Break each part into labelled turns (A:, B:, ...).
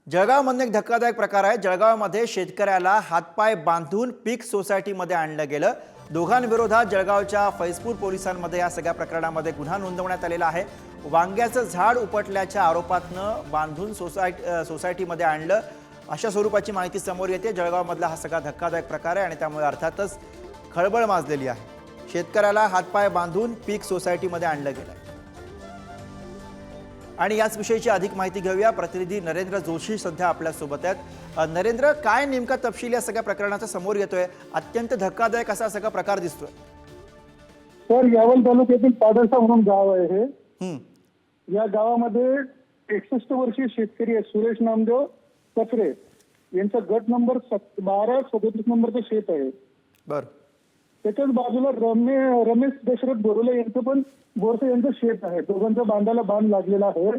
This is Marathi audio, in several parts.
A: जळगावमध्ये एक धक्कादायक प्रकार आहे। जळगावमध्ये शेतकऱ्याला हातपाय बांधून पीक सोसायटीमध्ये आणलं गेलं। दोघांविरोधात जळगावच्या फैजपूर पोलिसांमध्ये या सगळ्या प्रकरणामध्ये गुन्हा नोंदवण्यात आलेला आहे। वांग्याचं झाड उपटल्याच्या आरोपातनं बांधून सोसायटीमध्ये आणलं अशा स्वरूपाची माहिती समोर येते। जळगावमधला हा सगळा धक्कादायक प्रकार आहे आणि त्यामुळे अर्थातच खळबळ माजलेली आहे। शेतकऱ्याला हातपाय बांधून पीक सोसायटीमध्ये आणलं गेलं आणि याच विषयीची अधिक माहिती घेऊया। प्रतिनिधी नरेंद्र जोशी सध्या आपल्या सोबत आहेत। नरेंद्र, काय नेमका तपशील या सगळ्या प्रकरणाचा समोर येतोय? अत्यंत धक्कादायक असा सगळा प्रकार दिसतोय।
B: तर यावल तालुक्यातील पाडळसा म्हणून गाव आहे हे। या गावामध्ये 61 वर्षीय शेतकरी आहे सुरेश नामदेव कचरे यांचा गट नंबर 12-37 नंबरचं शेत आहे।
A: बरं,
B: त्याच्याच बाजूला रमेश दशरथ बोरले यांचं पण बोरसे यांचं शेत आहे। दोघांचा बांधाला बांध लागलेला आहे।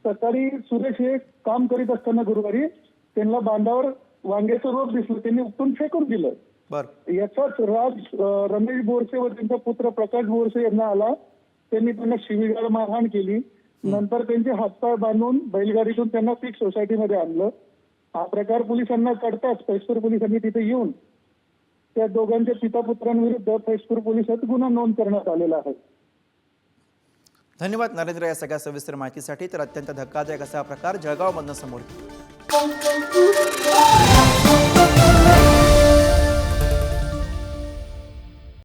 B: सकाळी सुरेश हे काम करीत असताना गुरुवारी त्यांना बांधावर वांग्याचं रोप दिसलं, त्यांनी उपटून फेकून दिलं।
A: बरं,
B: याचाच राग रमेश बोरसे व त्यांचा पुत्र प्रकाश बोरसे यांना आला। त्यांनी त्यांना शिवीगाळ मारहाण केली। नंतर त्यांचे हातपाय बांधून बैलगाडीतून त्यांना पीक सोसायटीमध्ये आणलं। हा प्रकार पोलिसांना कळताच फैजपूर पोलिसांनी तिथे येऊन त्या दोघांच्या पिता पुत्रांविरुद्ध फैजपूर पोलिसात गुन्हा नोंद करण्यात आलेला आहे।
A: धन्यवाद नरेंद्र या सगळ्या सविस्तर माहितीसाठी। तर अत्यंत धक्कादायक असा प्रकार जळगावमधनं समोर येतो।